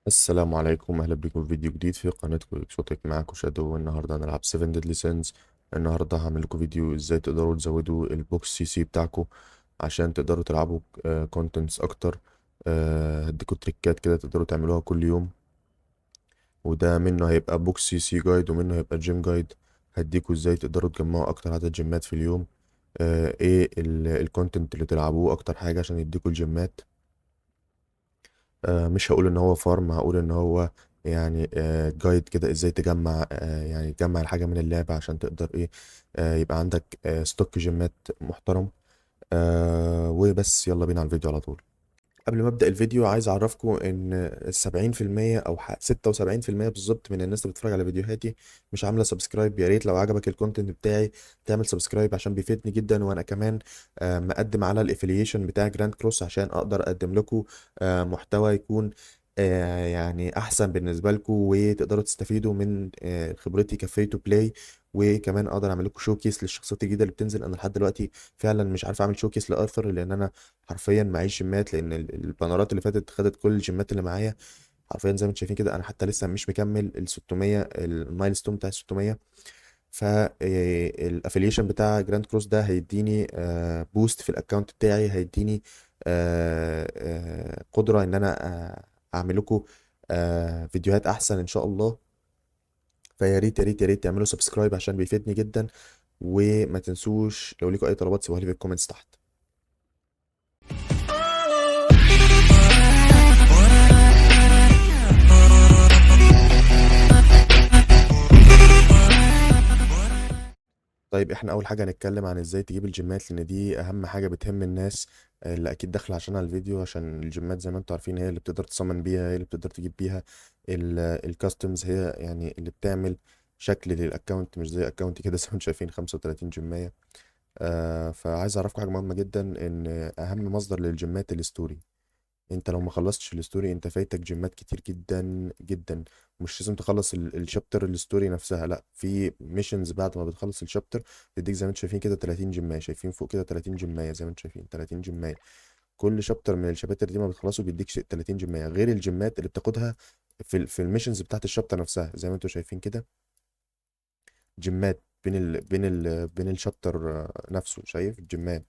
السلام عليكم، اهلا بكم في فيديو جديد في قناتكم اكسوتيك. معاكم شادو. النهارده هنلعب 7 ديدلي سينز. النهارده هعمل لكم فيديو ازاي تقدروا تزودوا البوكس سي سي بتاعكم عشان تقدروا تلعبوا كونتنتس اكتر. هديكوا تريكات كده تقدروا تعملوها كل يوم، وده منه هيبقى بوكس سي سي جايد ومنه هيبقى جيم جايد. هديكوا ازاي تقدروا تجمعوا اكتر عدد جيمات في اليوم، ايه الكونتنت اللي تلعبوه اكتر حاجة عشان يديكوا الجيمات. مش هقول ان هو فارم، هقول ان هو يعني جايد كده ازاي تجمع، يعني تجمع الحاجة من اللعبة عشان تقدر ايه، يبقى عندك ستوك جيمات محترم. وبس يلا بينا على الفيديو على طول. قبل ما ابدا الفيديو عايز اعرفكم ان 70% او 76% بالظبط من الناس اللي بتتفرج على فيديوهاتي مش عامله سبسكرايب. يا ريت لو عجبك الكونتنت بتاعي تعمل سبسكرايب عشان بيفيدني جدا، وانا كمان مقدم على الافيليشن بتاع جراند كروس عشان اقدر اقدم لكم محتوى يكون يعني احسن بالنسبه لكم، وتقدروا تستفيدوا من خبرتي كفري تو بلاي. وكمان اقدر اعمل لكم شوكيس للشخصيات الجديده اللي بتنزل. انا لحد دلوقتي فعلا مش عارف اعمل شوكيس لارثر لان انا حرفيا معيش جيمات، لان البانرات اللي فاتت خدت كل الجيمات اللي معايا حرفيا. زي ما انتم شايفين كده انا حتى لسه مش مكمل ال 600، المايلستون بتاع ال 600. فالافيليشن بتاع جراند كروس ده هيديني بوست في الاكونت بتاعي، هيديني قدرة ان انا اعمل لكم فيديوهات احسن ان شاء الله. فيا ريت يا ريت يا ريت تعملوا سبسكرايب عشان بيفيدني جدا. وما تنسوش لو ليكوا اي طلبات سيبوها لي في الكومنتس تحت. طيب احنا اول حاجه هنتكلم عن ازاي تجيب الجيمات، لان دي اهم حاجه بتهم الناس اللي اكيد داخله عشان على الفيديو. عشان الجيمات زي ما انتم عارفين هي اللي بتقدر تصمم بيها، هي اللي بتقدر تجيب بيها الكاستمز، هي يعني اللي بتعمل شكل للاكونت، مش زي اكونت كده زي ما انتم شايفين 35 جيمايه. فعايز اعرفكم حاجه مهمه جدا، ان اهم مصدر للجيمات الستوري. انت لو ما خلصتش الستوري انت فايتك جيمات كتير جدا جدا. مش لازم تخلص الشابتر الستوري نفسها، لا، في ميشنز بعد ما بتخلص الشابتر تديك زي ما انتم شايفين كده 30 جيمايه. شايفين فوق كده 30 جيمايه زي ما انتم شايفين 30 جيمايه. كل شابتر من الشباتر دي ما بتخلصه بيديك 30 جيمايه، غير الجيمات اللي بتاخدها في الميشنز بتاعت الشابتر نفسها زي ما انتم شايفين كده. جيمات بين الشابتر نفسه، شايف الجيمات.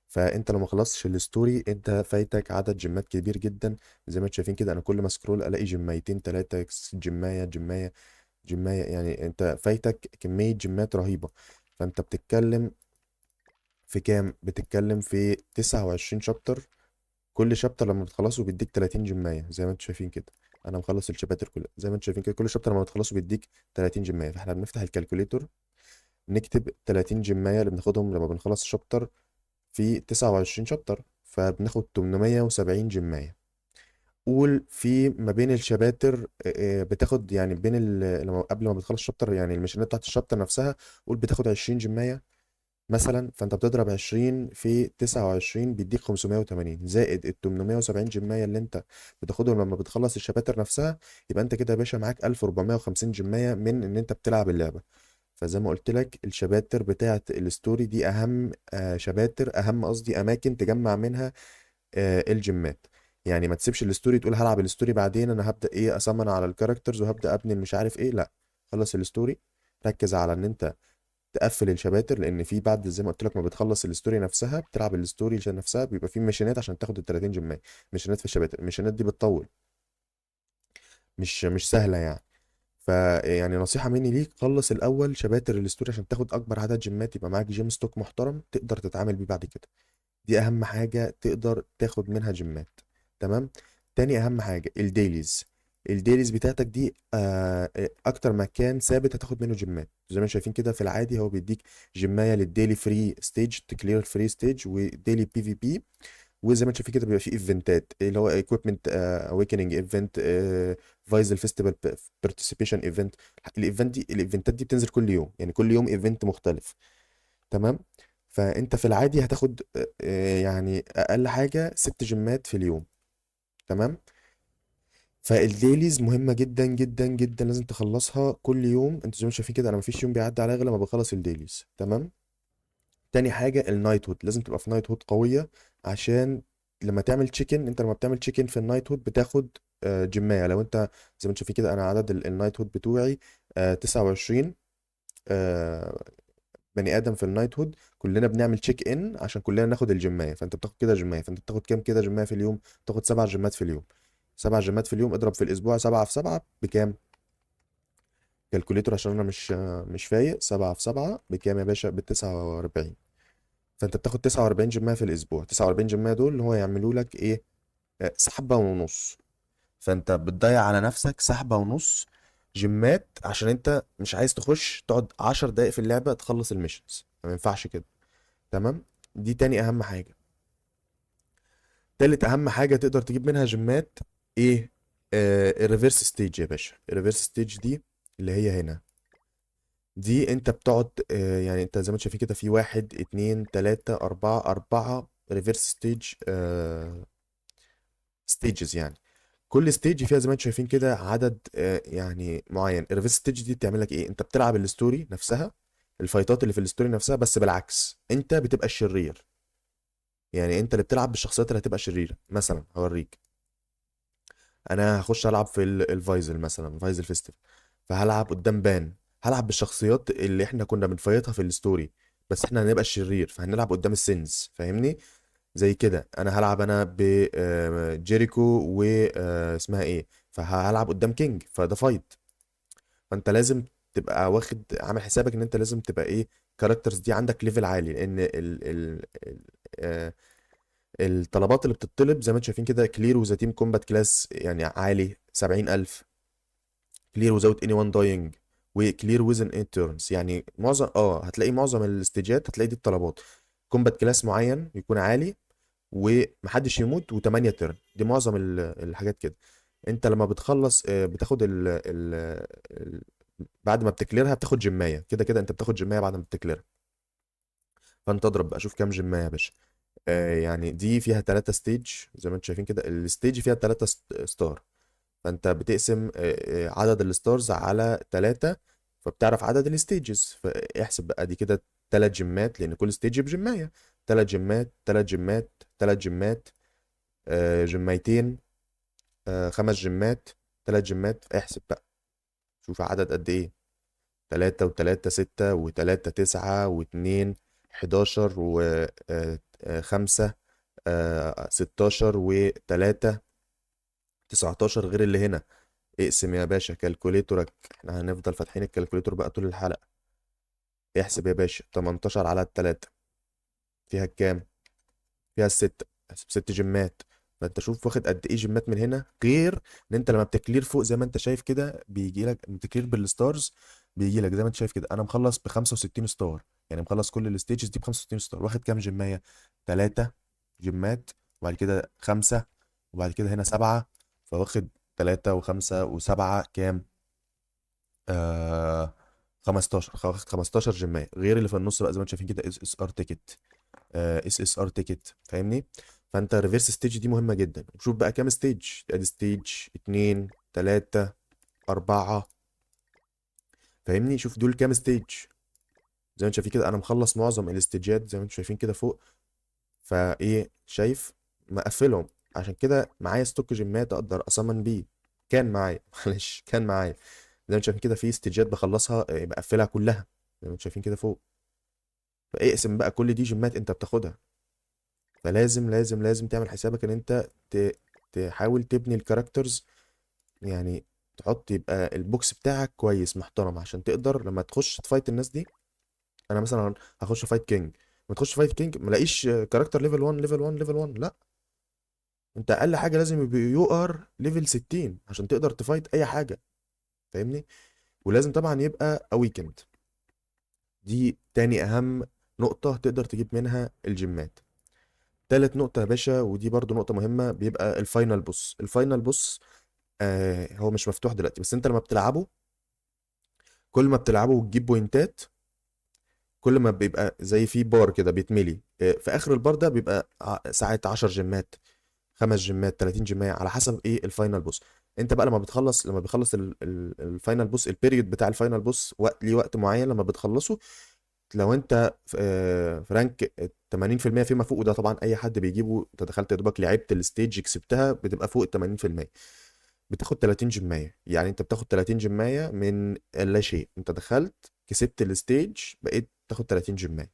فانت لو ما خلصتش الستوري انت فايتك عدد جيمات كبير جدا. زي ما انتم شايفين كده انا كل ما سكرول الاقي جيمايتين تلاتة، جيماية جيماية جيماية، يعني انت فايتك كمية جيمات رهيبة. فانت بتتكلم في كام؟ بتتكلم في 29 شابتر. كل شابتر لما بتخلصه بيديك 30 جيماية زي ما انتم شايفين كده. انا مخلص الشابتر كلها زي ما انتم شايفين كده. كل شابتر لما بتخلصه بيديك 30 جيماية. فاحنا بنفتح الكالكوليتور نكتب 30 جيماية اللي بناخدهم لما بنخلص شابتر في 29 شابتر، فبناخد 870 جيماية. قول في ما بين الشباتر بتاخد يعني بين قبل ما بتخلص الشابتر، يعني المشينات بتاعت الشابتر نفسها، قول بتاخد 20 جيماية مثلا. فانت بتضرب 20 في 29 بيديك 580 زائد ال 870 جيماية اللي انت بتاخدهم لما بتخلص الشباتر نفسها. يبقى انت كده يا باشا معاك 1450 جيماية من ان انت بتلعب اللعبة. فزي ما قلت لك الشباتر بتاعت الستوري دي اهم شباتر، اهم قصدي اماكن تجمع منها الجيمات. يعني ما تسيبش الستوري تقول هلعب الستوري بعدين، انا هبدا ايه اسمن على الكاركترز وهبدا ابني مش عارف ايه، لا. خلص الستوري، ركز على ان انت تقفل الشباتر، لان في بعد زي ما قلت لك ما بتخلص الستوري نفسها بتلعب الستوري نفسها بيبقى في ميشنات عشان تاخد ال 30 جيمات. ميشنات في الشباتر، الميشنات دي بتطول، مش سهله يعني. فيعني نصيحة مني ليك، خلص الأول شباتر الستوري عشان تاخد أكبر عدد جيمات، يبقى معاك جيم ستوك محترم تقدر تتعامل بيه بعد كده. دي أهم حاجة تقدر تاخد منها جيمات. تمام. تاني أهم حاجة الديليز. الديليز بتاعتك دي أكتر مكان ثابت هتاخد منه جيمات. زي ما شايفين كده في العادي هو بيديك جيماية للديلي فري ستيج، تكلير فري ستيج وديلي بي في بي. وزي ما انت شايف كده بيبقى فيه ايفنتات اللي هو ايكويبمنت اويكننج ايفنت، فايزل فيستيفال بارتيسيبيشن ايفنت. الايفنتات دي بتنزل كل يوم، يعني كل يوم ايفنت مختلف. تمام. فانت في العادي هتاخد يعني اقل حاجه 6 جيمات في اليوم. تمام. فالديليز مهمه جدا جدا جدا، لازم تخلصها كل يوم. انتوا زي ما شايفين كده انا مفيش يوم بيعدي عليا غير لما بخلص الديليز. تمام. تاني حاجة النايت هود، لازم تبقى في نايت هود قوية. عشان لما تعمل تشيكن، انت لما بتعمل تشيكن في النايت هود بتاخد جيمايه. لو انت زي ما انت شايفين كده، انا عدد النايت هود بتوعي 29 بني ادم في النايت هود، كلنا بنعمل تشيك ان عشان كلنا ناخد الجمايه. فانت بتاخد كده جمايه، فانت بتاخد كام كده جمايه في اليوم؟ تاخد 7 جمات في اليوم. 7 جمات في اليوم اضرب في الاسبوع 7 في 7 بكام؟ كالكوليتور عشان انا مش فايق. 7 في 7 بكام يا باشا؟ ب49. فانت بتاخد 49 جمايه في الاسبوع. 49 جمايه دول اللي هو يعملوا لك ايه؟ سحبه ونص. فانت بتضيع على نفسك سحبه ونص جيمات عشان انت مش عايز تخش تقعد 10 دقايق في اللعبه تخلص الميشنز. ما ينفعش كده. تمام. دي تاني اهم حاجه. تالت اهم حاجه تقدر تجيب منها جيمات ايه؟ الريفرس ستيج يا باشا. الريفرس ستيج دي اللي هي هنا، دي انت بتقعد يعني انت زي ما انت شايفين كده، في 1 2 3 4 ريفرس ستيج ستيجز يعني. كل ستيج فيها زي ما انتم شايفين كده عدد يعني معين. الريفرس ستيج دي بتعمل لك ايه؟ انت بتلعب الستوري نفسها، الفايتات اللي في الستوري نفسها، بس بالعكس انت بتبقى الشرير. يعني انت اللي بتلعب بالشخصيات اللي هتبقى شريره. مثلا هوريك، انا هخش العب في الفايزل مثلا، فايزل فيستيفال، فهلعب قدام بان. هلعب بالشخصيات اللي احنا كنا بنفايتها في الستوري، بس احنا هنبقى الشرير، فهنلعب قدام السينز. فاهمني؟ زي كده انا هلعب انا بجيريكو و اسمها ايه، فهلعب قدام كينج، فده فايت. فانت لازم تبقى واخد عامل حسابك ان انت لازم تبقى ايه، كاركترز دي عندك ليفل عالي، لان الطلبات اللي بتطلب زي ما انتم شايفين كده: كلير وذا تيم كومبات كلاس يعني عالي 70,000، كلير وزاوت اني وان داينج، وكلير ويزن ان تيرنز. يعني معظم هتلاقي معظم الاستيجات هتلاقي دي الطلبات: كومبات كلاس معين يكون عالي، ومحدش يموت، و8 تيرن. دي معظم الحاجات كده. انت لما بتخلص بتاخد بعد ما بتكليرها بتاخد جمايه. كده كده انت بتاخد جمايه بعد ما بتكليرها. فانت اضرب بقى شوف كام جمايه يا باشا. يعني دي فيها 3 ستيج زي ما انتم شايفين كده. الستيج فيها 3 ستار. فانت بتقسم عدد الستارز على 3، فبتعرف عدد الستيجز. فاحسب بقى دي كده 3 جيمات، لان كل ستيج بجمايه. 3 جيمات، 3 جيمات، 3 جيمات، جيمايتين، 5 جيمات، 3 جيمات. احسب بقى شوف عدد قد ايه: 3 و3 6 و3 9 و2 11 و5 16 و3 19 غير اللي هنا. اقسم يا باشا كالكوليتورك، احنا هنفضل فاتحين الكالكوليتور بقى طول الحلقة. احسب يا باشا 18 على التلاتة فيها كام؟ فيها الستة. احسب 6 جيمات. فانت شوف واخد قد ايه جيمات من هنا، غير ان انت لما بتكلير فوق زي ما انت شايف كده بيجي لك بتكلير بالستارز. بيجي لك زي ما انت شايف كده، انا مخلص ب 65 ستار. يعني مخلص كل الستيجز دي ب 65 ستار. واخد كام جيمايه؟ 3 جيمات، وبعد كده 5، وبعد كده هنا 7. فواخد 3 و5 و7 كام؟ آه 15. واخد 15 جيمايه، غير اللي في النص بقى زي ما انتم شايفين كده: اس اس ار تيكت، اس اس ار تيكت. فاهمني؟ فانت ريفرس ستيج دي مهمه جدا. شوف بقى كام ستيج. ادي ستيج 2 3 4. فاهمني؟ شوف دول كام ستيج. زي ما انت شايفين كده انا مخلص معظم الاستيجات زي ما انتم شايفين كده فوق. فايه شايف؟ مقفلهم. عشان كده معايا ستوك جيمات اقدر اصمن بيه. كان معايا معلش كان معايا. زي ما انتم شايفين كده في استيجات بخلصها بقفلها كلها زي ما انتم شايفين كده فوق. فاقسم بقى كل دي جيمات انت بتاخدها. فلازم لازم لازم تعمل حسابك ان انت تحاول تبني الكاركترز. يعني تحط يبقى البوكس بتاعك كويس محترم عشان تقدر لما تخش تفايت الناس دي. انا مثلا هخش فايت كينج، ما تخش فايت كينج ما الاقيش كاركتر ليفل 1 ليفل 1 ليفل 1. لا، انت اقل حاجه لازم يبقى يو ار ليفل 60 عشان تقدر تفايت اي حاجه. فاهمني؟ ولازم طبعا يبقى اويكند. دي تاني اهم نقطه تقدر تجيب منها الجيمات. تالت نقطة يا باشا، ودي برضو نقطة مهمة، بيبقى الفاينل بوس. الفاينل بوس هو مش مفتوح دلوقتي، بس انت لما بتلعبه، كل ما بتلعبه وتجيب بوينتات، كل ما بيبقى زي في بار كده بيتملي. في اخر البار ده بيبقى ساعات 10 جيمات، 5 جيمات، 30 جيمات، على حسب ايه الفاينل بوس. انت بقى لما بيخلص الفاينل بوس، البيريود بتاع الفاينل بوس وقت ليه وقت معين لما بتخلصه. لو انت في رانك 80% فيما فوق، وده طبعا اي حد بيجيبه، انت دخلت يا دوبك لعبت الستيج كسبتها بتبقى فوق ال 80%. بتاخد 30 جمايه. يعني انت بتاخد 30 جمايه من لا شيء، انت دخلت كسبت الستيج بقيت تاخد 30 جمايه.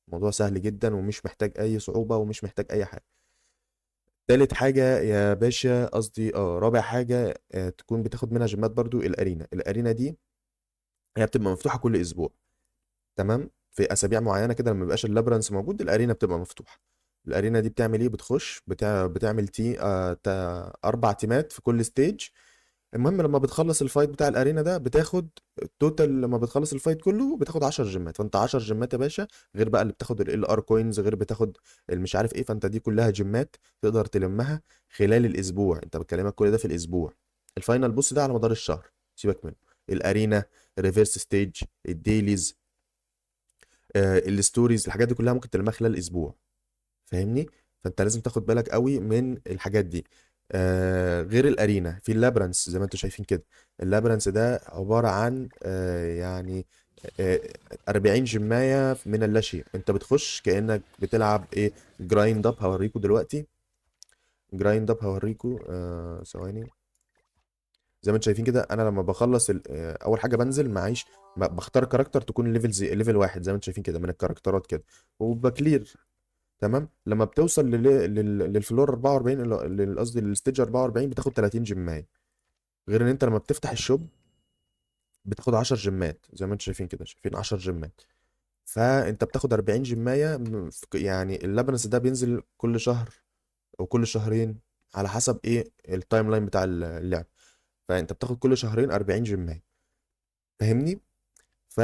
الموضوع سهل جدا ومش محتاج اي صعوبه ومش محتاج اي حاجه. تالت حاجة يا باشا، قصدي رابع حاجة تكون بتاخد منها جيمات برضو، الأرينا. الأرينا دي هي بتبقى مفتوحة كل أسبوع، تمام؟ في أسابيع معينة كده لما بيبقاش اللابرانس موجود الأرينا بتبقى مفتوحة. الأرينا دي بتعمل إيه؟ بتخش بتعمل أربع تيمات في كل ستيج. المهم لما بتخلص الفايت بتاع الارينا ده بتاخد توتال، لما بتخلص الفايت كله بتاخد 10 جيمات. فانت 10 جيمات يا باشا، غير بقى اللي بتاخد ال ار كوينز، غير بتاخد المش عارف ايه. فانت دي كلها جيمات تقدر تلمها خلال الاسبوع. انت بتكلمك كل ده في الاسبوع. الفاينل بوس ده على مدار الشهر، سيبك منه. الارينا، الريفرس ستيج، الديليز، الستوريز، الحاجات دي كلها ممكن تلمها خلال الاسبوع. فاهمني؟ فانت لازم تاخد بالك قوي من الحاجات دي. غير الارينا في اللابرانس زي ما انتم شايفين كده. اللابرانس ده عبارة عن يعني آه 40 جماية من اللاشيء. انت بتخش كأنك بتلعب ايه، جرايند اب. هوريكم دلوقتي جرايند اب، هوريكم ثواني. زي ما انتم شايفين كده، انا لما بخلص اول حاجه بنزل معيش، بختار كاركتر تكون ليفل ليفل واحد زي ما انتم شايفين كده من الكاركترات كده، وبكلير. تمام. لما بتوصل للفلور 44 قصدي للستيج 44 بتاخد 30 جيمايه. غير ان انت لما بتفتح الشوب بتاخد 10 جيمات زي ما انتم شايفين كده، شايفين 10 جيمات. فانت بتاخد 40 جيمايه يعني اللبنس ده بينزل كل شهر او كل شهرين على حسب ايه التايم لاين بتاع اللعب. فانت بتاخد كل شهرين 40 جيمايه. فاهمني؟ ف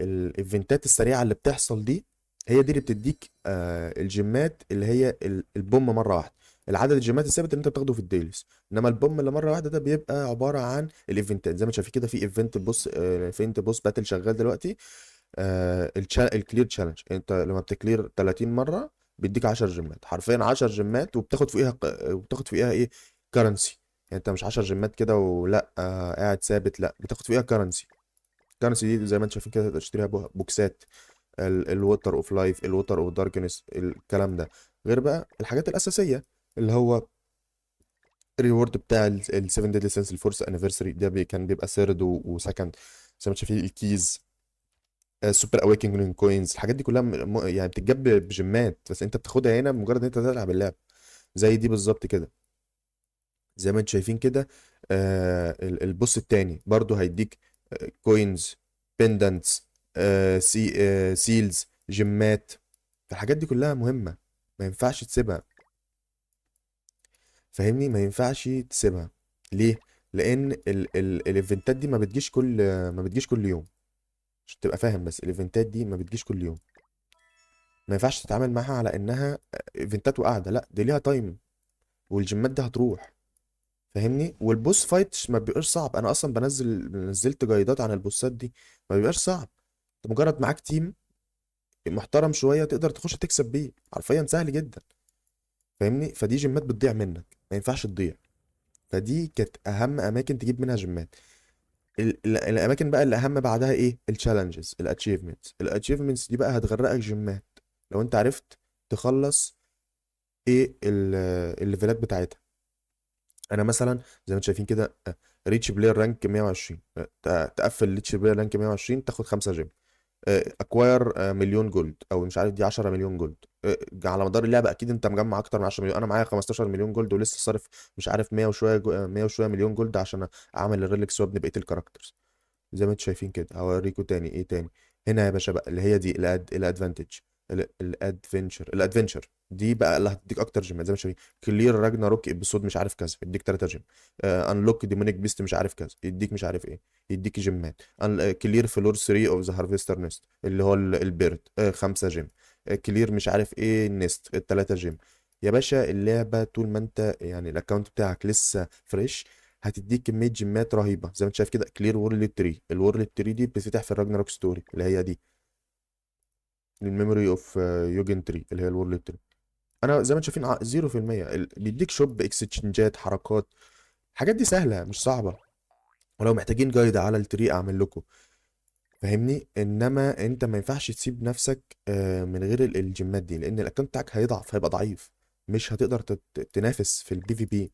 الايفنتات السريعه اللي بتحصل دي هي دي اللي بتديك الجيمات اللي هي البوم مره واحده. العدد الجيمات الثابت اللي انت بتاخده في الديليز، انما البوم اللي مره واحده ده بيبقى عباره عن الايفنتات. زي ما شايفين كده في ايفنت بص، ايفنت بوس باتل شغال دلوقتي. الكلير تشالنج، انت لما بتكلير 30 مره بيديك 10 جيمات، حرفيا 10 جيمات. وبتاخد فوقيها وبتاخد فوقيها ايه، كرنسي. يعني انت مش 10 جيمات كده ولا قاعد ثابت، لا بتاخد فوقيها كرنسي. الكرنسي دي زي ما انت شايفين كده تقدر تشتريها بوكسات، الووتر اوف لايف، الووتر اوف داركنس، الكلام ده. غير بقى الحاجات الاساسيه اللي هو الريورد بتاع ال 7 ديدلي سينس الفورس انيفرساري ده كان بيبقى سيرد وسكند. زي ما انت شايفين الكيز، السوبر اويكننج كوينز، الحاجات دي كلها يعني بتتجاب بجيمات، بس انت بتاخدها هنا بمجرد ان انت تلعب اللعب. زي دي بالظبط كده. زي ما انتم شايفين كده. البوس التاني برضو هيديك كوينز، بيندنتس، سيلز، جيمات. فالحاجات دي كلها مهمة، ما ينفعش تسيبها. فاهمني؟ ما ينفعش تسيبها. ليه؟ لان الايفنتات دي ما بتجيش كل يوم. عشان تبقى فاهم، بس الايفنتات دي ما بتجيش كل يوم. ما ينفعش تتعامل معاها على انها ايفنتات وقاعده، لا دي ليها تايم، والجيمات دي هتروح. فاهمني؟ والبوس فايت ما بيبقاش صعب. انا اصلا نزلت جايدات عن البوسات دي، ما بيبقاش صعب. انت مجرد معاك تيم محترم شويه تقدر تخش تكسب بيه، حرفيا سهل جدا. فاهمني؟ فدي جيمات بتضيع منك، ما ينفعش تضيع. فدي كانت اهم اماكن تجيب منها جيمات. الاماكن بقى اللي اهم بعدها ايه، التشالنجز، الاتشيفمنتس دي بقى هتغرقك جيمات لو انت عرفت تخلص ايه الليفلات بتاعتها. انا مثلا زي ما انتم شايفين كده، ريتش بلاير رانك 120، تقفل ريتش بلاير رانك 120 تاخد 5 جيم. اكواير مليون جولد، او مش عارف دي 10 مليون جولد. على مدار اللعبه اكيد انت مجمع اكتر من 10 مليون. انا معايا 15 مليون جولد ولسه صارف مش عارف 100 وشويه 100 وشويه مليون جولد عشان اعمل الريلكس سواب لبقيه الكاركترز. زي ما انتم شايفين كده. هوريكم تاني ايه تاني. هنا يا باشا بقى اللي هي دي الادفانتج، الادفنشر دي بقى اللي هتديك اكتر جيمات. زي ما انتم شايفين، كلير راجناروك ابيسود مش عارف كذا يديك 3 جيم. انلوك ديمونيك بيست مش عارف كذا يديك مش عارف ايه، يديك جيمات. كلير فلور 3 اوف ذا هارفستر نست اللي هو البيرد 5 جيم. كلير مش عارف ايه النست 3 جيم. يا باشا اللعبه طول ما انت يعني الاكونت بتاعك لسه فريش هتديك كميه جيمات رهيبه. زي ما انت شايف كده، كلير وورلد تري، الورلد تري دي بتفتح في الراجناروك ستوري اللي هي دي، الميموري اوف يوجن تري اللي هي الورلد تري. انا زي ما انتم شايفين 0%. بيديك شوب، اكسشينجات، حركات. الحاجات دي سهله مش صعبه. ولو محتاجين جايد على التري اعمل لكم. فاهمني؟ انما انت ما ينفعش تسيب نفسك من غير الجيمات دي، لان الاكونت بتاعك هيضعف، هيبقى ضعيف، مش هتقدر تنافس في البي في بي.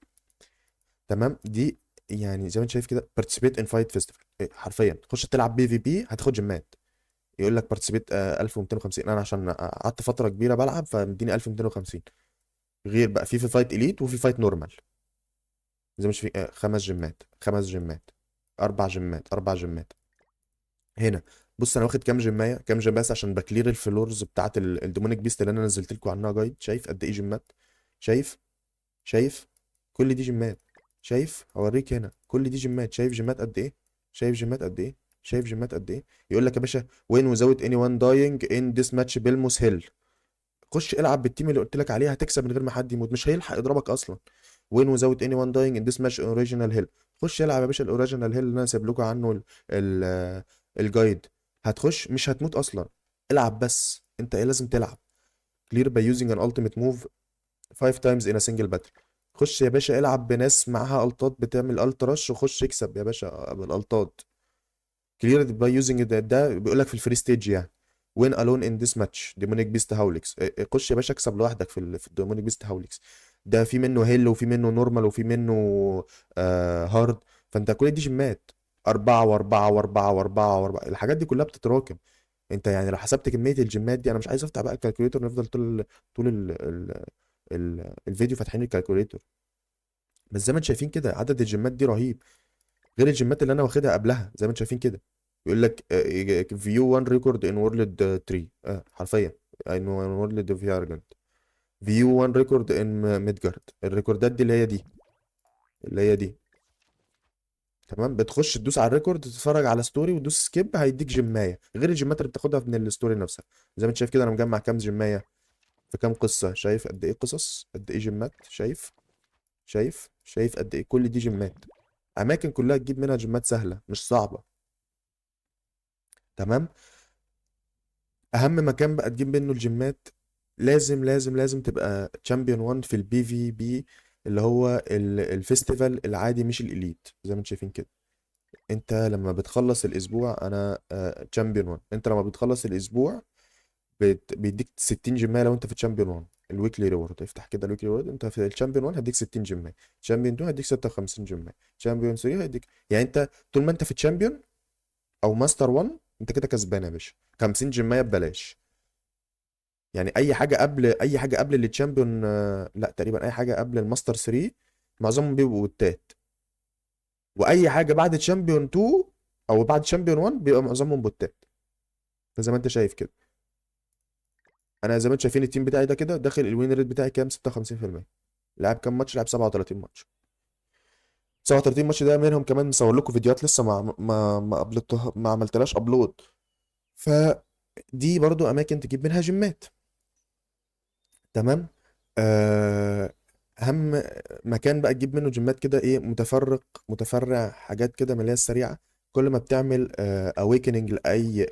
تمام. دي يعني زي ما انت شايف كده participate in fight festival، حرفيا تخش تلعب بي في بي هتاخد جيمات. يقول لك participate 1250. انا عشان قعدت فتره كبيره بلعب فمديني 1250. غير بقى في فايت اليت وفي فايت نورمال. زي مش في 5 جيمات 5 جيمات، 4 جيمات 4 جيمات. هنا بص انا واخد كام جيمايه كام جيم بس عشان بكلير الفلورز بتاعت الديمونيك بيست اللي انا نزلت لكم عنها جايد. شايف قد ايه جيمات؟ شايف؟ شايف؟ كل دي جيمات. شايف؟ هوريك هنا كل دي جيمات. شايف جيمات قد ايه؟ شايف جيمات قد ايه؟ شايف جيمات قد ايه؟ يقول لك يا باشا وين without anyone dying in this match بيلموس هيل. خش العب بالتيم اللي قلت لك عليه هتكسب من غير ما حد يموت، مش هيلحق يضربك اصلا. وين without anyone dying in this match اوريجينال هيل. خش العب يا باشا الاوريجينال هيل اللي انا سايب لكم عنه ال الجايد. هتخش مش هتموت اصلا. العب بس انت ايه لازم تلعب. clear by using an ultimate move 5 times in a single battle. خش يا باشا العب بناس معاها التات بتعمل الت رش وخش اكسب يا باشا بالالتات. clear by using ده بيقول لك في الفري ستيج يعني. win alone in this match demonic beast هاوليكس. خش يا باشا اكسب لوحدك في الديمونيك بيست هاوليكس. ده في منه هيل وفي منه نورمال وفي منه هارد. فانت كل دي جيمات 4 و4 و4 و4 و4 الحاجات دي كلها بتتراكم. انت يعني لو حسبت كمية الجيمات دي، انا مش عايز افتح بقى الكالكوليتور نفضل طول الفيديو فاتحين الكالكوليتور. بس زي ما انتم شايفين كده عدد الجيمات دي رهيب. غير الجيمات اللي انا واخدها قبلها زي ما انتم شايفين كده. يقول لك فيو 1 ريكورد ان وورلد 3 حرفيا ان وورلد اوف هيرجنت. فيو 1 ريكورد ان ميدجارد. الريكوردات دي اللي هي دي. تمام. بتخش تدوس على الريكورد تتفرج على ستوري وتدوس سكيب هيديك جيمايه غير الجيمات اللي بتاخدها من الستوري نفسها. زي ما انت شايف كده انا مجمع كام جيمايه في كام قصه. شايف قد ايه قصص قد ايه جيمات؟ شايف؟ شايف قد ايه كل دي جيمات. اماكن كلها تجيب منها جيمات سهله مش صعبه. تمام. اهم مكان بقى تجيب منه الجيمات لازم لازم لازم تبقى تشامبيون 1 في البي في بي اللي هو الفيستيفال العادي مش الاليت زي ما انتم شايفين كده. انت لما بتخلص الاسبوع انا تشامبيون 1. انت لما بتخلص الاسبوع بيديك 60 جيمايه لو انت في تشامبيون 1. الويكلي ريورد افتح كده الويكلي ريورد. انت في الشامبيون 1 هديك 60 جيمايه. تشامبيون 2 هديك 56 جيمايه. تشامبيون 3 هديك يعني انت طول ما انت في تشامبيون او ماستر 1 انت كده كسبان يا باشا. 50 جيمايه ببلاش. يعني اي حاجه قبل التشامبيون لا تقريبا اي حاجه قبل الماستر 3 معظمهم بيبقوا بوتات. واي حاجه بعد تشامبيون 2 او بعد تشامبيون 1 بيبقى معظمهم بوتات. فزي ما انت شايف كده انا زي ما انتم شايفين التيم بتاعي ده كده داخل الوين ريت بتاعي كام 56%. لعب كام ماتش؟ لعب 37 ماتش. 37 ماتش ده منهم كمان مصور لكم فيديوهات لسه ما عملتلاش ابلود. فدي برضو اماكن تجيب منها جيمات. تمام. آه، اهم مكان بقى تجيب منه جيمات كده ايه متفرق متفرع حاجات كده من اللي هي السريعه. كل ما بتعمل اويكننج لاي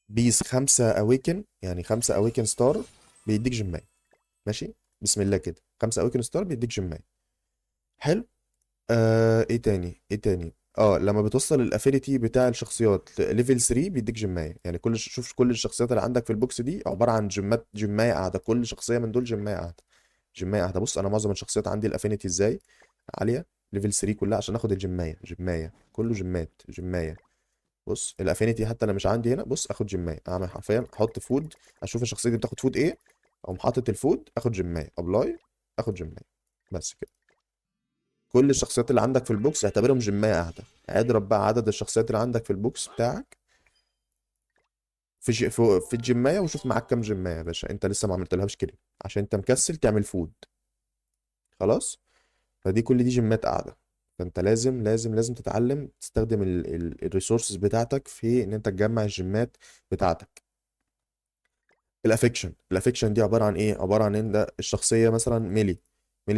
بيس 5 اويكن يعني 5 اويكن ستار بيديك جيمات. ماشي. بسم الله كده 5 اويكن ستار بيديك جيمات. حلو. ايه تاني ايه تاني لما بتوصل الافينيتي بتاع الشخصيات ليفل 3 بيديك جيمايه. يعني شوف كل الشخصيات اللي عندك في البوكس دي عباره عن جيمات. جيمايه قاعده كل شخصيه من دول جيمايه قاعده. جيمايه قاعده. بص انا معظم الشخصيات عندي الافينيتي ازاي عاليه. ليفل 3 كلها عشان اخد الجيمايه. جيمايه كله جيمات جيمايه. بص الافينيتي حتى انا مش عندي هنا. بص اخد جيمايه اعمل حرفيا احط فود اشوف الشخصيه دي بتاخد فود ايه. اقوم حاطط الفود اخد جيمايه ابلاي اخد جيمايه. بس كده. كل الشخصيات اللي عندك في البوكس اعتبرهم جيماية قاعدة. اضرب بقى عدد الشخصيات اللي عندك في البوكس بتاعك في الجيماية وشوف معاك كام جيماية يا باشا. انت لسه ما عملتلهاش كده عشان انت مكسل تعمل فود. خلاص. فدي كل دي جيمات قاعدة. فانت لازم لازم لازم تتعلم تستخدم الريسورسز بتاعتك في ان انت تجمع الجيمات بتاعتك. الافكشن دي عباره عن ايه؟ عباره عن ان ده الشخصيه مثلا ميلي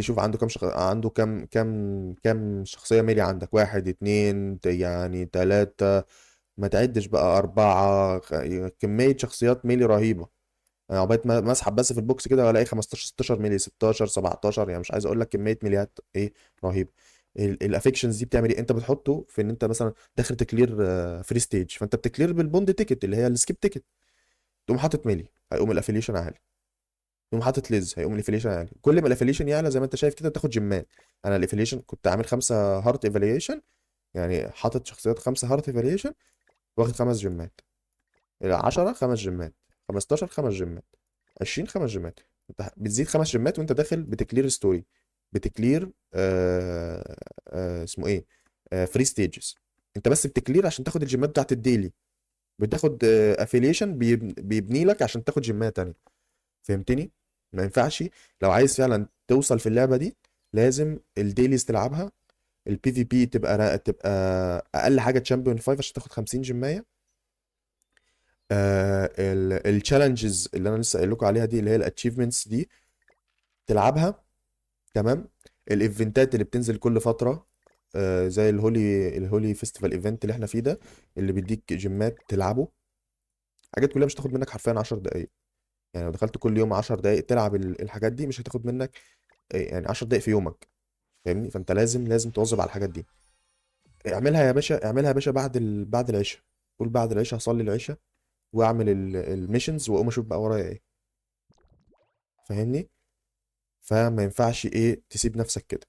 شوف عنده عنده كام شخصيه ميلي عندك. واحد اتنين يعني تلاتة. ما تعدش بقى أربعة. كمية شخصيات ميلي رهيبة. أنا عقبال ما أسحب بس في البوكس كده وألاقي 15 16 ميلي 16 17 يعني مش عايز أقول لك كمية ميليات إيه رهيبة. الافكشنز دي بتعمل ايه؟ انت بتحطه في ان انت مثلا داخل تكلير فري ستيج فانت بتكلير بالبوند تيكت اللي هي السكيب تيكت. تقوم حاطط ميلي هيقوم الافيليشن عالي. يقوم حاطط ليز، هيقوم الافيليشن يعلى. كل ما الافيليشن يعلى زي ما انت شايف كده تاخد جيمات. انا الافيليشن كنت عامل 5 هارت ايفاليشن، يعني حاطط شخصيات 5 هارت ايفاليشن، واخد 5 جيمات. 10 5 جيمات، 15 5 جيمات، 20 5 جيمات. انت بتزيد 5 جيمات وانت داخل بتكلير ستوري، بتكلير اسمه ايه، فري ستيجز. انت بس بتكلير عشان تاخد الجيمات بتاعت الديلي، بتاخد افيليشن بيبني لك عشان تاخد جيمات تانية. فهمتني؟ ما ينفعش. لو عايز فعلا توصل في اللعبة دي لازم الديليز تلعبها، البي في بي تبقى اقل حاجة تشامبيون 5 عشان تاخد 50 جيمية. التشالنجز اللي انا لسه قايل لكم عليها دي اللي هي الاتشيفمنتس دي تلعبها. تمام. الايفنتات اللي بتنزل كل فتره، زي الهولي فيستيفال ايفنت اللي احنا فيه ده، اللي بيديك جيمات تلعبه. حاجات كلها مش هتاخد منك حرفيا 10 دقائق. يعني لو دخلت كل يوم 10 دقائق تلعب الحاجات دي مش هتاخد منك يعني 10 دقائق في يومك. فاهمني؟ فانت لازم تواظب على الحاجات دي. اعملها يا باشا، اعملها يا باشا بعد العشاء. قول بعد العشاء هصلي العشاء واعمل الميشنز واقوم اشوف بقى ورايا ايه. فاهمني؟ فما ينفعش ايه تسيب نفسك كده.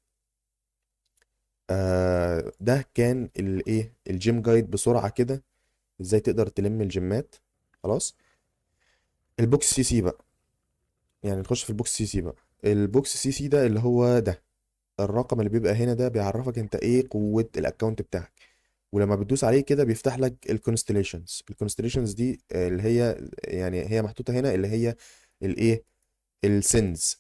ده كان الايه الجيم جايد بسرعه كده، ازاي تقدر تلم الجيمات. خلاص. البوكس سي سي بقى، يعني نخش في البوكس سي سي بقى. البوكس سي سي ده اللي هو ده الرقم اللي بيبقى هنا ده بيعرفك انت ايه قوه الاكونت بتاعك. ولما بتدوس عليه كده بيفتح لك الكونستليشنز دي اللي هي يعني هي محطوطه هنا اللي هي الايه السنز.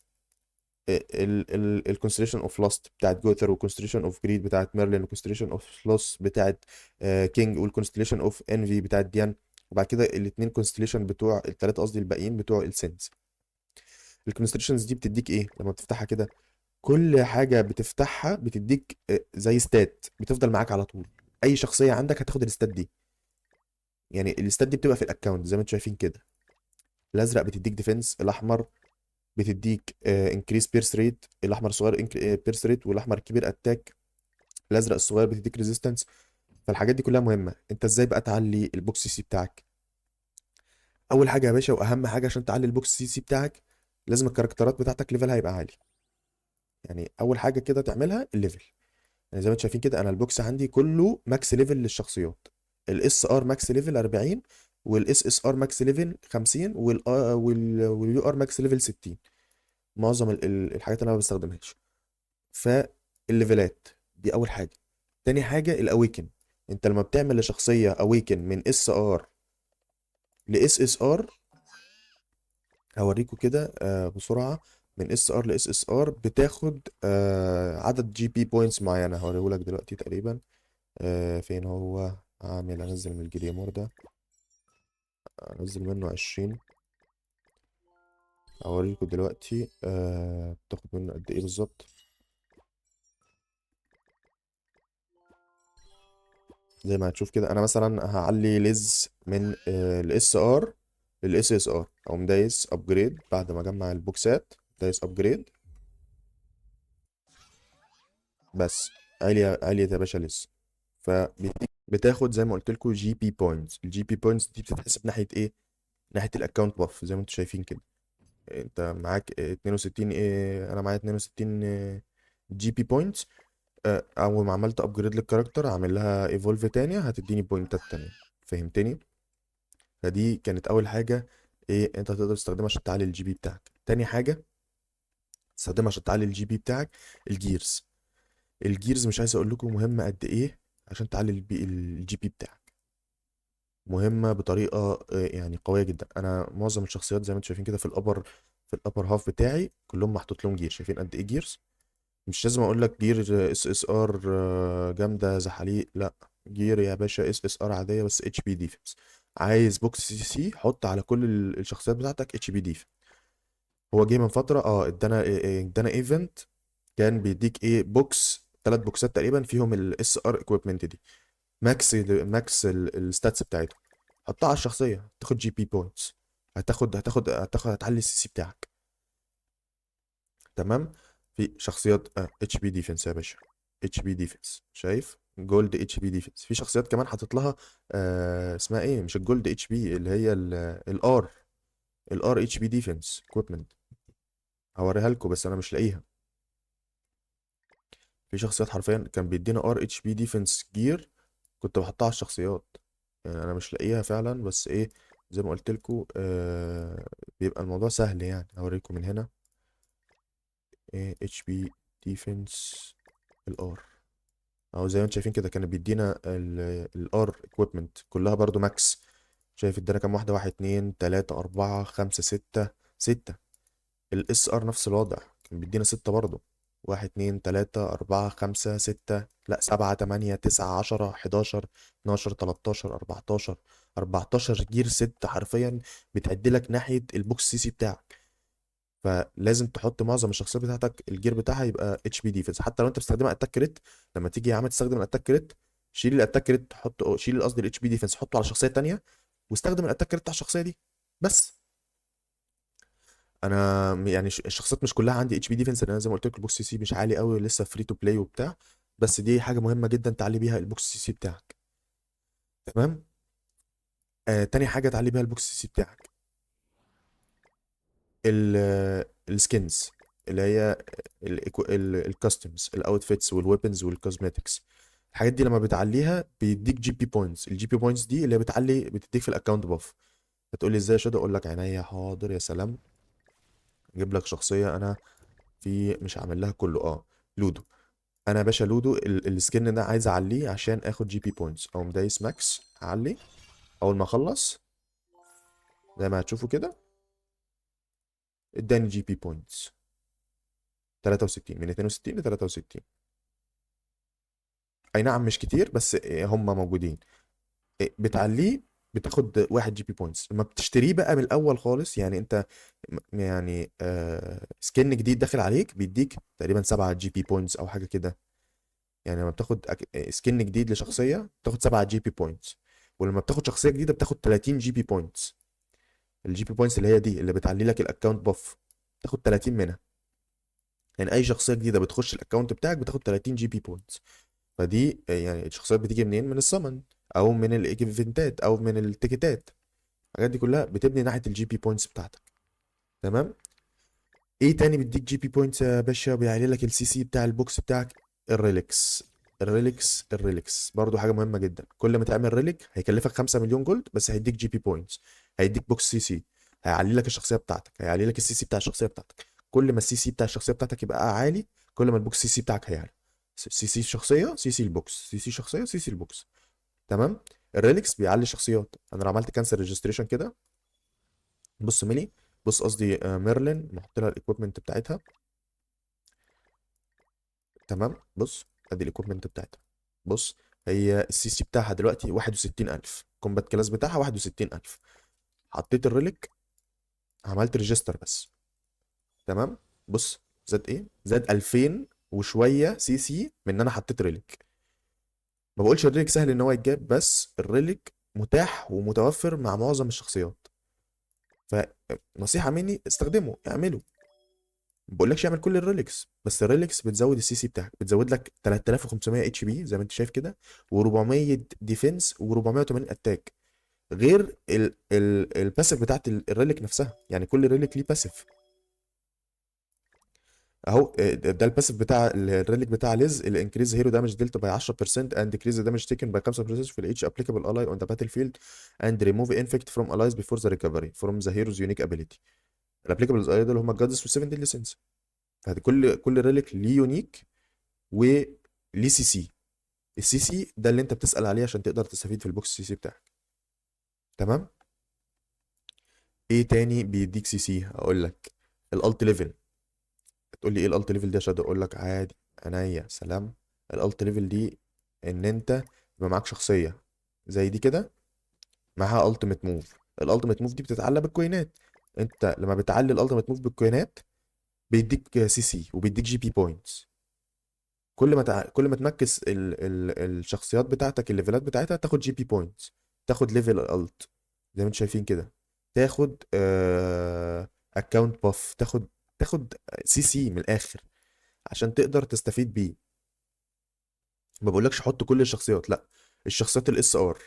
الكونستليشن اوف لاست بتاعت جوثر، والكونستليشن اوف جريد بتاعت ميرلين، والكونستليشن اوف لوس بتاعت كينج، والكونستليشن اوف انفي بتاعت ديان. وبعد كده الاثنين كونستليشن بتوع الثلاثه، قصدي الباقيين بتوع السينز. الكونستليشنز دي بتديك ايه لما بتفتحها كده؟ كل حاجه بتفتحها بتديك زي ستات بتفضل معاك على طول. اي شخصيه عندك هتاخد الستات دي. يعني الستات دي بتبقى في الاكونت زي ما انتم شايفين كده. الازرق بتديك ديفنس، الاحمر بتديك انكريس بيرس ريت، الاحمر الصغير بيرس ريت، والاحمر الكبير اتاك، الازرق الصغير بتديك ريزيستنس. فالحاجات دي كلها مهمه. انت ازاي بقى تعلي البوكس سي بتاعك؟ اول حاجه يا باشا واهم حاجه عشان تعلي البوكس سي بتاعك، لازم الكاركترات بتاعتك ليفلها يبقى عالي. يعني اول حاجه كده تعملها الليفل. يعني زي ما انتم شايفين كده انا البوكس عندي كله ماكس ليفل للشخصيات. الاس ار ماكس ليفل 40، والاس اس ار ماكس ليفل 50، واليو ار ماكس ليفل 60. معظم الحاجات اللي انا ما بستخدمهاش. فالليفلات دي اول حاجه. تاني حاجه الاويكن. انت لما بتعمل لشخصيه اويكن من اس ار لاس اس ار، هوريكم كده بسرعه. من اس ار لاس اس ار بتاخد عدد جي بي بوينتس معينه، هوريهولك دلوقتي تقريبا. فين هو؟ انزل من الجريمور ده، انزل منه 20. اوريكم دلوقتي بتاخد منه قد ايه بالظبط. زي ما هتشوف كده انا مثلا هعلي ليز من الاس ار للاس اس ار، اقوم دايس ابجريد بعد ما اجمع البوكسات. دايس ابجريد بس. عليا يا باشا ليز. فبتاخد زي ما قلت لكم جي بي بوينتس. الجي بي بوينتس دي بتتحسب ناحيه ايه؟ ناحيه الاكونت باف زي ما انتم شايفين كده. انت معاك 62 انا معايا 62 جي بي بوينتس. اول ما عملت ابجريد للكاركتر اعمل لها ايفولف تانية هتديني بوينتات تانية. فهمتني؟ فدي كانت اول حاجه ايه انت تقدر تستخدمها عشان تعلي الجي بي بتاعك. تاني حاجه تستخدمها عشان تعلي الجي بي بتاعك الجيرز. الجيرز مش عايز اقول لكم مهمه قد ايه عشان تعلي الجي بي بتاعك. مهمه بطريقه يعني قويه جدا. انا معظم الشخصيات زي ما انتم شايفين كده في الابر هاف بتاعي كلهم محطوط لهم جير. شايفين قد ايه جيرز؟ مش لازم اقول لك جير اس اس ار جامده زحاليق، لا. جير يا باشا اس اس ار عاديه بس اتش بي ديفنس. عايز بوكس سي سي حط على كل الشخصيات بتاعتك اتش بي ديفنس. هو جه من فتره ادانا ايفنت كان بيديك ايه بوكس 3 بوكسات تقريبا فيهم الاس ار اكويبمنت دي، ماكس الستاتس بتاعتهم. حطها على الشخصيه تاخد جي بي بوينتس. هتعلي السي سي بتاعك. تمام. في شخصيات اتش بي ديفنس يا باشا. اتش بي ديفنس شايف جولد اتش بي ديفنس. في شخصيات كمان حاطط لها اسمها ايه، مش الجولد اتش بي اللي هي الار اتش بي ديفنس اكويبمنت. هوريها لكم بس انا مش لاقيها. في شخصيات حرفيا كان بيدينا ار اتش بي ديفنس جير، كنت بحطها على الشخصيات. يعني انا مش لاقيها فعلا، بس ايه، زي ما قلت لكم بيبقى الموضوع سهل. يعني هوريكم من هنا ايه اتش بي ديفنس الار، اهو زي ما انتم شايفين كده كان بيدينا الار اكويبمنت كلها برضو ماكس. شايف ادانا كام واحده؟ واحد اتنين تلاته اربعه خمسه سته، سته. الاس ار نفس الوضع، كان بيدينا ستة برضه. واحد اتنين تلاتة أربعة خمسة ستة، لأ سبعة تمانية تسعة عشرة حداشر اتناشر تلاتاشر أربعتاشر. 14 جير ست حرفيا، بتعدلك ناحية البوكس سي سي بتاعك. فلازم تحط معظم الشخصيات بتاعتك الجير بتاعها يبقى اتش بي ديفنس، حتى لو انت بتستخدمها اتاك كريت. لما تيجي يا عم تستخدم الاتاك كريت، شيل الاتاك كريت، حط شيل قصدي الاتش بي ديفنس، حطه على شخصية تانية، واستخدم الاتاك كريت على الشخصية دي بس. انا يعني الشخصيات مش كلها عندي اتش بي ديفنس، لان انا زي ما قلت لك البوكس سي سي مش عالي قوي، لسه فري تو بلاي وبتاع. بس دي حاجه مهمه جدا تعلي بيها البوكس سي سي بتاعك. تمام. تاني حاجه تعلي بيها البوكس سي سي بتاعك السكنز، اللي هي الكاستمز الاوتفيتس والويبنز والكوزماتكس. الحاجات دي لما بتعليها بيديك جي بي بوينتس. الجي بي بوينتس دي اللي هي بتديك في الاكونت باف. هتقول لي ازاي يا شادو؟ اقول لك عينيا حاضر يا سلام. اجيب لك شخصيه انا في مش هعمل لها كله لودو. انا يا باشا لودو السكن ده عايز اعليه عشان اخد جي بي بوينتس، او مدايس ماكس اعلي. اول ما اخلص زي ما هتشوفوا كده اداني جي بي بوينتس 63، من 62 ل 63. اي نعم مش كتير، بس هم موجودين. بتعليه بتاخد واحد جي بي بوينتس. لما بتشتريه بقى من الاول خالص، يعني انت يعني سكن جديد داخل عليك بيديك تقريبا 7 جي بي بوينتس او حاجه كده. يعني لما بتاخد سكن جديد لشخصيه بتاخد 7 جي بي بوينتس، ولما بتاخد شخصيه جديده بتاخد 30 جي بي بوينتس. الجي بي بوينتس اللي هي دي اللي بتعلي لك الاكونت باف، تاخد 30 منها. يعني اي شخصيه جديده بتخش الاكونت بتاعك بتاخد 30 جي بي بوينتس. فدي يعني الشخصيات بتيجي منين؟ من السمن، او من الايفنتات، او من التيكيتات. الحاجات دي كلها بتبني ناحيه الجي بي بوينتس بتاعتك. تمام. ايه تاني بيديك جي بي بوينتس يا باشا؟ بيعلي لك السي سي بتاع البوكس بتاعك. الريليكس. الريليكس برضو حاجه مهمه جدا. كل ما تعمل ريليك هيكلفك 5 مليون جولد، بس هيديك جي بي بوينتس. هيديك بوكس سي سي، هيعلي لك الشخصيه بتاعتك، هيعلي لك السي سي بتاع الشخصيه بتاعتك. كل ما السي سي بتاع الشخصيه بتاعتك يبقى عالي، كل ما البوكس سي سي بتاعك هيعلى. سي سي الشخصيه، سي سي البوكس، سي سي شخصيه، سي سي البوكس. تمام. الريليكس بيعلي الشخصيات. انا لو عملت كانسل ريجستريشن كده، بص ميلي، بص قصدي ميرلين، نحط لها الايكويبمنت بتاعتها. تمام. بص ادي الايكويبمنت بتاعتها. بص، هي السي سي بتاعها دلوقتي 61000، كومبات كلاس بتاعها 61000. حطيت الريليك، عملت ريجستر بس. تمام. بص زاد ايه؟ زاد 2000 وشويه سي سي من ان انا حطيت ريليك. ما بقولش الريليك سهل ان هو يتجاب، بس الريليك متاح ومتوفر مع معظم الشخصيات. فنصيحه مني استخدمه، اعمله. ما بقولكش اعمل كل الريليكس، بس الريليكس بتزود السي سي بتاعك، بتزود لك 3500 اتش بي زي ما انت شايف كده، و400 ديفنس، و480 اتاك. غير الباسيف بتاعت الريليك نفسها. يعني كل ريليك ليه باسيف. اهو ده الباسيف بتاع الريليك بتاع ليز، اللي انكريز هيرو دامج ديلتا باي 10% and decrease the damage taken by 5% for each applicable ally on the battlefield and remove infect from allies before the recovery from the hero's unique ability. الابليكابل ally دول هم الجادس والسيفن ديل سنس. كل ريليك ليه يونيك وليه سي سي. السي سي ده اللي انت بتسأل عليه عشان تقدر تستفيد في البوكس سي سي بتاعك. تمام. ايه تاني بيديك سي سي؟ هقول لك الالت ليفل. تقول لي ايه الالت ليفل دي يا شادو؟ اقول لك عادي، عينيا سلام. الالت ليفل دي ان انت يبقى معاك شخصيه زي دي كده، معاها التيميت موف. الالتيميت موف دي بتتعلى بالكوينات. انت لما بتعلي الالتيميت موف بالكوينات بيديك سي سي وبيديك جي بي بوينتس. كل ما تمكس الشخصيات بتاعتك الليفلات بتاعتها تاخد جي بي بوينتس. تاخد ليفل الت زي ما انتم شايفين كده. تاخد اكونت باف، تاخد سي سي من الاخر عشان تقدر تستفيد بيه. ما بقولكش حط كل الشخصيات، لا. الشخصيات الاس ار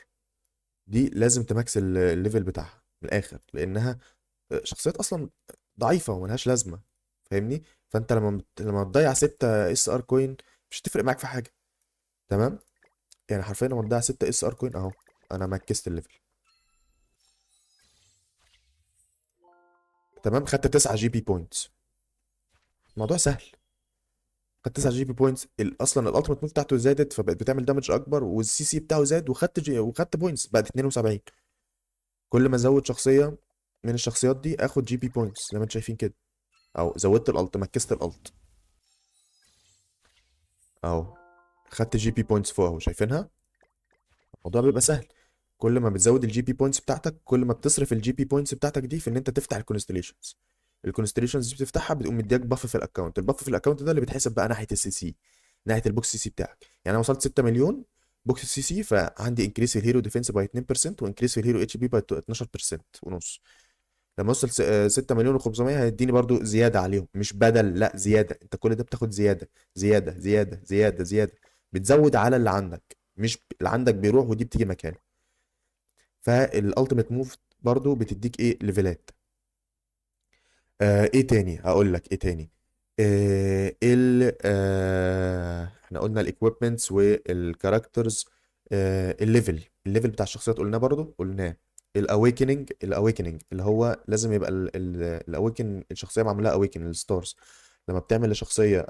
دي لازم تماكس الليفل بتاعها من الاخر، لانها شخصيات اصلا ضعيفه وملهاش لازمه. فاهمني؟ فانت لما تضيع 6 اس ار كوين مش هتفرق معاك في حاجه. تمام. يعني حرفيا لما تضيع 6 اس ار كوين اهو، انا مكست الليفل. تمام. خدت 9 جي بي بوينتس. الموضوع سهل. خدت 9 جي بي بوينتس، اصلا الالتيميت موف بتاعته زادت فبقت بتعمل دامج اكبر، والسي سي بتاعه زاد، وخدت بوينتس بقت 72. كل ما ازود شخصيه من الشخصيات دي اخد جي بي بوينتس زي ما انتم شايفين كده. او زودت الالت، مكست الالت اهو، خدت جي بي بوينتس فوق اهو، شايفينها؟ الموضوع بيبقى سهل. كل ما بتزود الجي بي بوينتس بتاعتك كل ما بتصرف الجي بي بوينتس بتاعتك دي في ان انت تفتح الكونستليشنز. الكونستليشنز دي بتفتحها بتقوم مديك باف في الاكونت. الباف في الاكونت ده اللي بيتحسب بقى ناحيه السي سي، ناحيه البوكس سي سي بتاعك. يعني انا وصلت 6 مليون بوكس سي سي، فعندي انكريس في الهيرو ديفense باي 2%، وانكريس في الهيرو اتش بي باي 12% ونص. لما اوصل 6 مليون و500 هيديني برضو زياده عليهم، مش بدل، لا زياده. انت كل ده بتاخد زياده زياده زياده زياده زياده، بتزود على اللي عندك، مش اللي عندك بيروح ودي بتيجي مكانه. فالالتيميت موف برضو بتديك ايه ليفلات. ايه تاني هقول لك ايه تاني. احنا قلنا الايكويبمنتس والكاركترز. الليفل بتاع الشخصيات قلناه، برضو قلناه. الاويكننج اللي هو لازم يبقى الاويكن الشخصيه معمول لها اويكن الستارز. لما بتعمل لشخصيه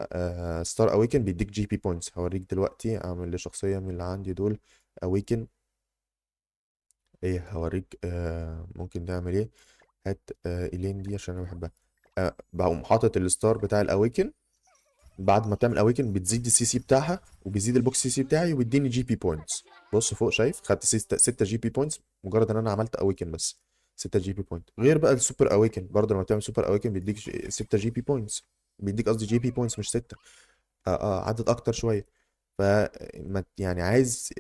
ستار اويكن بيديك جي بي بوينتس. هوريك دلوقتي اعمل لشخصيه من اللي عندي دول اويكن. ايه هوريك ممكن نعمل ايه. هات ايلين دي عشان انا بحبها. بقوم حاطط الستار بتاع الاويكن. بعد ما تعمل اويكن بتزيد السي سي بتاعها، وبيزيد البوكس سي سي بتاعي، وبيديني جي بي بوينتس. بص فوق شايف، خدت 6 جي بي بوينتس مجرد ان انا عملت اويكن بس. 6 جي بي بوينت. غير بقى السوبر اويكن، برضه لما تعمل سوبر اويكن بيديك 6 جي بي بوينتس. بيديك قصدي جي بي بوينتس مش 6. عدد اكتر شويه. ف يعني عايز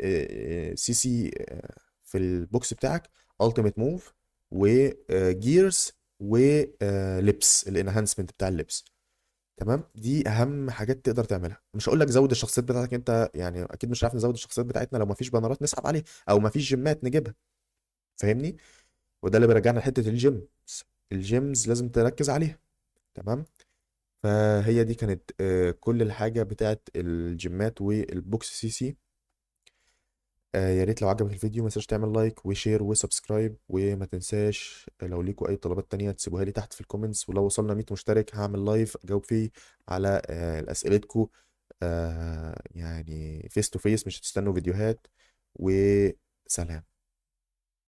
سي سي في البوكس بتاعك، التيميت موف وجيرز ولبس الانهانسمنت بتاع اللبس. تمام. دي اهم حاجات تقدر تعملها. مش هقول لك زود الشخصيات بتاعتك انت، يعني اكيد مش هنعرف نزود الشخصيات بتاعتنا لو ما فيش بانرات نسحب عليها، او ما فيش جيمات نجيبها. فاهمني؟ وده اللي بيرجعنا لحته الجيم. الجيمز لازم تركز عليها. تمام. فهي دي كانت كل الحاجة بتاعت الجيمات والبوكس سي سي. يا ريت لو عجبك الفيديو ما تنساش تعمل لايك وشير وسبسكرايب، وما تنساش لو ليكوا اي طلبات تانية تسيبوها لي تحت في الكومنتس. ولو وصلنا 100 مشترك هعمل لايف اجاوب فيه على اسئلتكوا، يعني فيس تو فيس، مش هتستنوا فيديوهات. وسلام.